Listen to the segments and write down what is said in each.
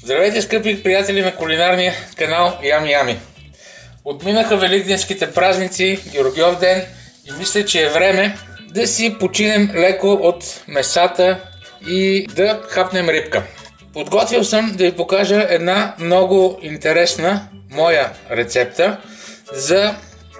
Здравейте, скъпи приятели на кулинарния канал Ями Ями. Отминаха великденските празници, Георгиов ден и мисля, че е време да си починем леко от месата и да хапнем рибка. Подготвил съм да ви покажа една много интересна моя рецепта за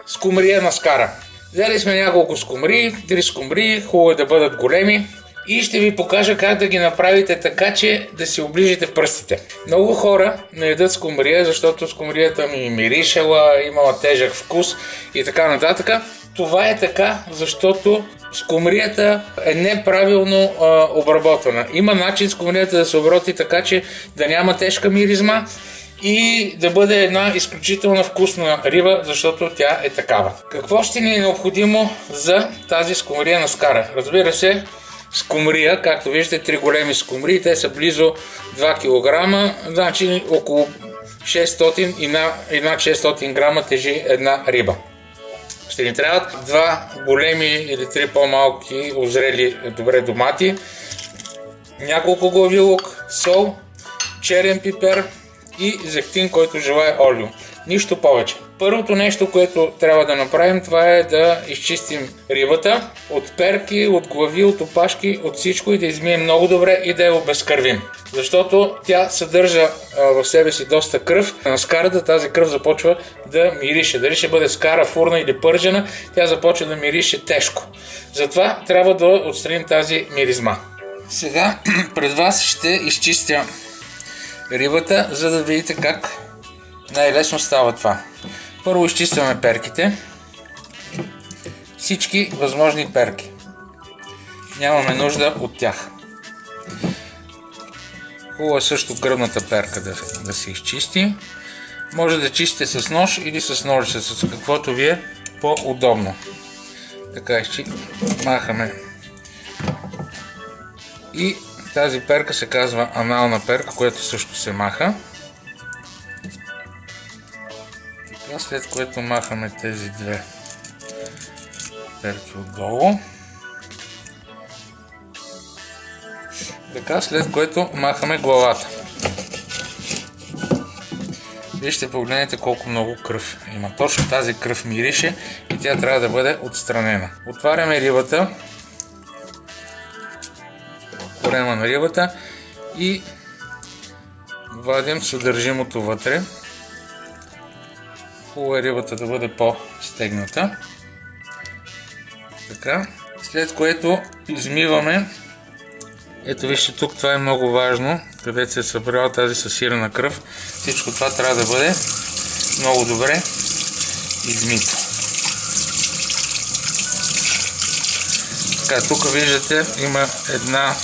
скумрия на скара. Взели сме няколко скумрии, 3 скумрии, хубаво е да бъдат големи. И ще ви покажа как да ги направите така, че да си оближите пръстите. Много хора не ядат скумрия, защото скумрията ми миришела, имала тежък вкус и така нататък. Това е така, защото скумрията е неправилно обработвана. Има начин скумрията да се обработи така, че да няма тежка миризма и да бъде една изключително вкусна риба, защото тя е такава. Какво ще ни е необходимо за тази скумрия на скара? Разбира се, скумрия, както виждате, 3 големи скумрии, те са близо 2 кг, значи около 600 и над 600 грама тежи една риба. Ще ни трябват 2 големи или 3 по-малки озрели добре домати, няколко глави лук, сол, черен пипер и зехтин, който желае олио. Нищо повече. Първото нещо, което трябва да направим, това е да изчистим рибата от перки, от глави, от опашки, от всичко и да измием много добре и да я обезкървим. Защото тя съдържа в себе си доста кръв. На скарата тази кръв започва да мирише. Дали ще бъде скара, фурна или пържена, тя започва да мирише тежко. Затова трябва да отстраним тази миризма. Сега пред вас ще изчистя рибата, за да видите как най-лесно става това. Първо изчистваме перките. Всички възможни перки. Нямаме нужда от тях. Хубаво е също гръбната перка да се изчисти. Може да чистите с нож или с ножица, с каквото ви е по-удобно. Така махаме. И тази перка се казва анална перка, която също се маха. След което махаме тези 2 перки отдолу. Така, след което махаме главата. Вижте, погледнете колко много кръв има. Точно тази кръв мирише и тя трябва да бъде отстранена. Отваряме рибата, корема на рибата и вадим съдържимото вътре. Хубаво е рибата да бъде по-стегната. Така. След което измиваме. Ето вижте тук, това е много важно, където се е събрала тази съсирана кръв. Всичко това трябва да бъде много добре измито. Така, тук виждате, има една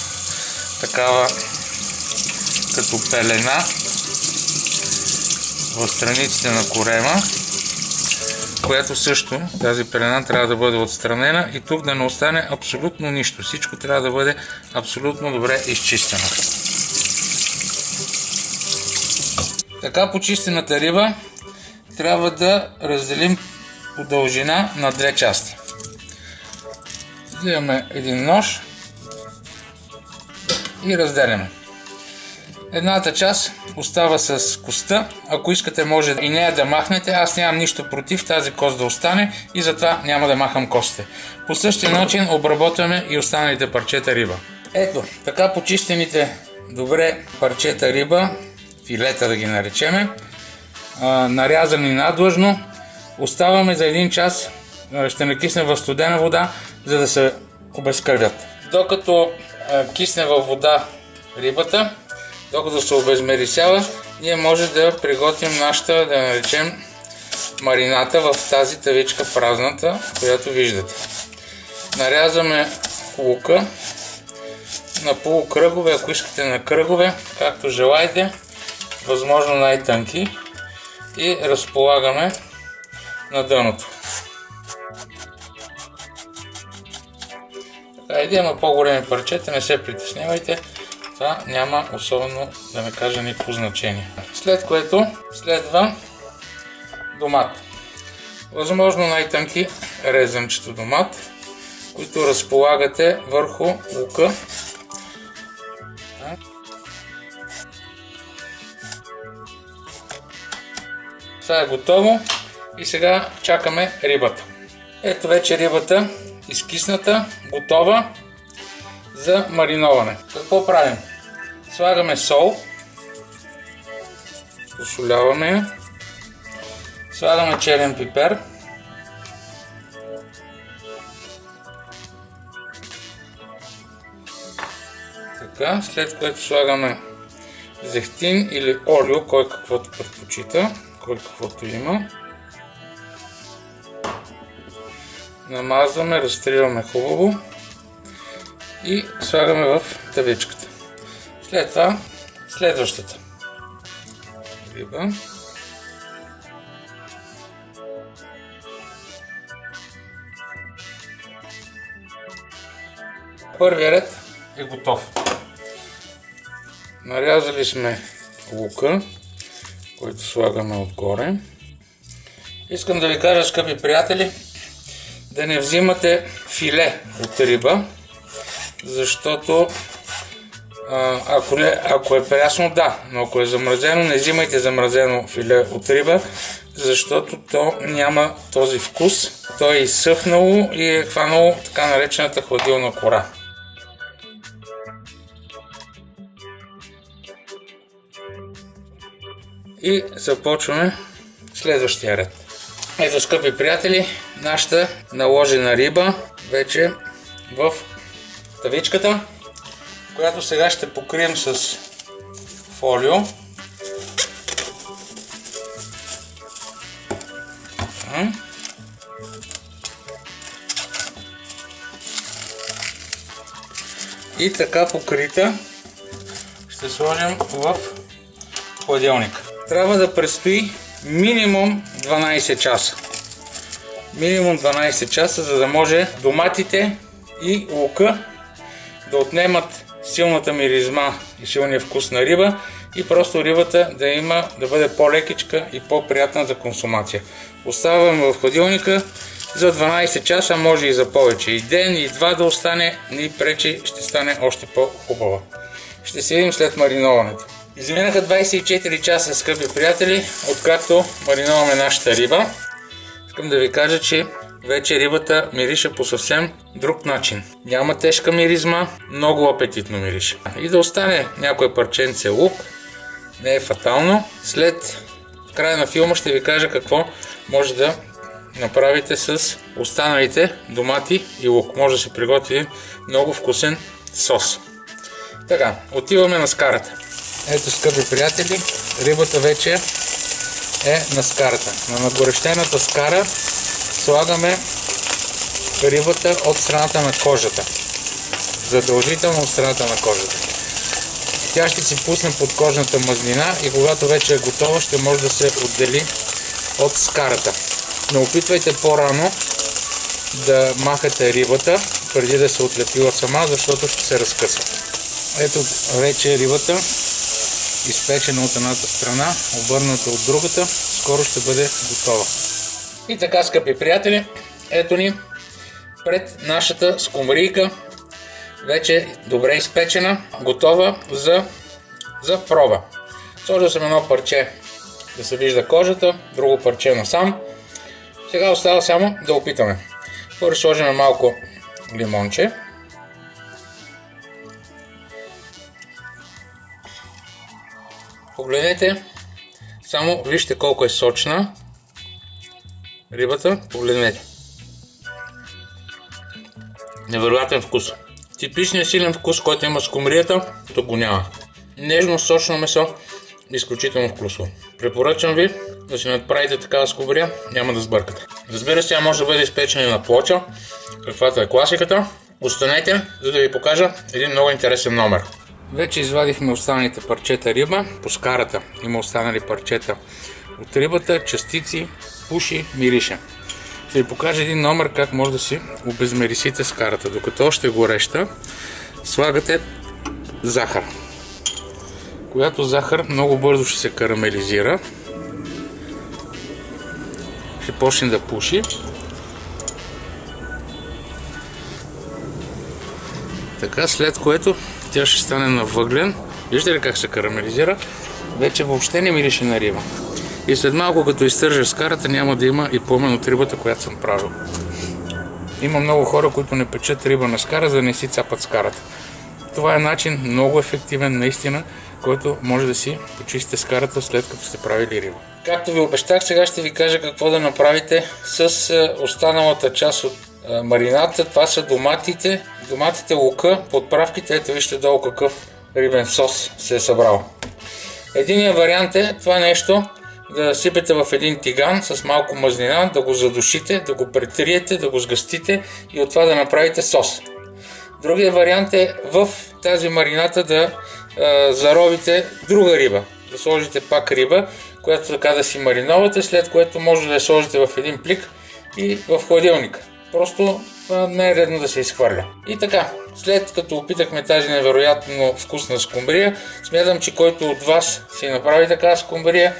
такава като пелена в страниците на корема, която също, тази пелена трябва да бъде отстранена и тук да не остане абсолютно нищо. Всичко трябва да бъде абсолютно добре изчистено. Така почистената риба трябва да разделим по дължина на 2 части. Взимаме един нож и разделяме. Едната част остава с костта. Ако искате, може и нея да махнете. Аз нямам нищо против тази кост да остане и затова няма да махам костите. По същия начин обработваме и останалите парчета риба. Ето, така почистените добре парчета риба, филета да ги наречеме, нарязани надлъжно, оставаме за 1 час, ще накиснем в студена вода, за да се обезкървят. Докато кисне във вода рибата, докато се обезмерисява, ние може да приготвим нашата, да наречем, марината в тази тавичка празната, която виждате. Нарязваме лука на полукръгове, ако искате на кръгове, както желаете, възможно най-тънки, и разполагаме на дъното. Така, и да има по-големи парчета, не се притеснявайте. Това няма особено, да не кажа, никакво значение. След което следва домат. Възможно най-тънки резъмчето домат, които разполагате върху лука. Това е готово и сега чакаме рибата. Ето вече рибата изкисната, готова за мариноване. Какво правим? Слагаме сол, посоляваме я, слагаме черен пипер, така, след което слагаме зехтин или олио, кой каквото предпочита, кой каквото има. Намазваме, разтриваме хубаво и слагаме в тавичката. След това следващата риба. Първият ред е готов. Нарязали сме лука, който слагаме отгоре. Искам да ви кажа, скъпи приятели, да не взимате филе от риба, защото ако е прясно, да, но ако е замразено, не взимайте замразено филе от риба, защото то няма този вкус. То е изсъхнало и е хванало така наречената хладилна кора. И започваме следващия ред. Ето, скъпи приятели, нашата наложена риба вече в тавичката, която сега ще покрием с фолио. И така покрита ще сложим в хладилника. Трябва да престои минимум 12 часа. Минимум 12 часа, за да може доматите и лука да отнемат силната миризма и силния вкус на риба и просто рибата да бъде по-лекичка и по-приятна за консумация. Оставяме в хладилника за 12 часа, може и за повече. И ден, и два да остане, ни пречи, ще стане още по-хубава. Ще се видим след мариноването. Изминаха 24 часа, скъпи приятели, откакто мариноваме нашата риба. Искам да ви кажа, че вече рибата мирише по съвсем друг начин. Няма тежка миризма, много апетитно мирише. И да остане някое парченце лук, не е фатално. В края на филма ще ви кажа какво може да направите с останалите домати и лук. Може да се приготви много вкусен сос. Така, отиваме на скарата. Ето, скъпи приятели, рибата вече е на скарата. На нагорещената скара слагаме рибата от страната на кожата. Задължително от страната на кожата. Тя ще си пусне под кожната мазнина и когато вече е готова, ще може да се отдели от скарата. Не опитвайте по-рано да махате рибата, преди да се отлепила сама, защото ще се разкъса. Ето вече рибата, изпечена от едната страна, обърната от другата, скоро ще бъде готова. И така, скъпи приятели, ето ни пред нашата скумрийка, вече добре изпечена, готова за проба. Сложил съм едно парче да се вижда кожата, друго парче насам. Сега остава само да опитаме. Първо сложим малко лимонче. Погледнете, само вижте колко е сочна рибата, погледнете. Невероятен вкус. Типичният силен вкус, който има скумрията, тук го няма. Нежно, сочно месо, изключително вкусно. Препоръчвам ви да си направите такава скумрия, няма да сбъркате. Разбира се, тя може да бъде изпечена на плоча, каквато е класиката. Останете, за да ви покажа един много интересен номер. Вече извадихме останалите парчета риба. По скарата има останали парчета от рибата, частици, пуши, мирише. Ще ви покажа един номер как може да си обезмерисите скарата. Докато още е гореща, слагате захар, която захар много бързо ще се карамелизира. Ще почне да пуши. Така, след което тя ще стане на въглен. Виждате ли как се карамелизира? Вече въобще не мирише на риба. И след малко, като изтържа скарата, няма да има и помен от рибата, която съм правил. Има много хора, които не печат риба на скара, за да не си цапат скарата. Това е начин много ефективен наистина, който може да си почистите скарата след като сте правили риба. Както ви обещах, сега ще ви кажа какво да направите с останалата част от марината. Това са доматите, лука, подправките. Ето вижте долу какъв рибен сос се е събрал. Единият вариант е това нещо да сипете в един тиган с малко мазнина, да го задушите, да го претриете, да го сгъстите и от това да направите сос. Другият вариант е в тази марината да заровите друга риба. Да сложите пак риба, която така да си мариновате, след което може да я сложите в един плик и в хладилника. Просто не е редно да се изхвърля. И така, след като опитахме тази невероятно вкусна скумбрия, смятам, че който от вас си направи такава скумбрия,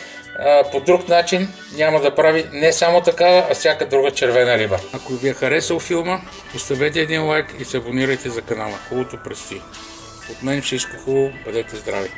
по друг начин няма да прави не само такава, а всяка друга червена риба. Ако ви е харесал филма, оставете един лайк и се абонирайте за канала. Хубавото предстои. От мен всичко хубаво, бъдете здрави!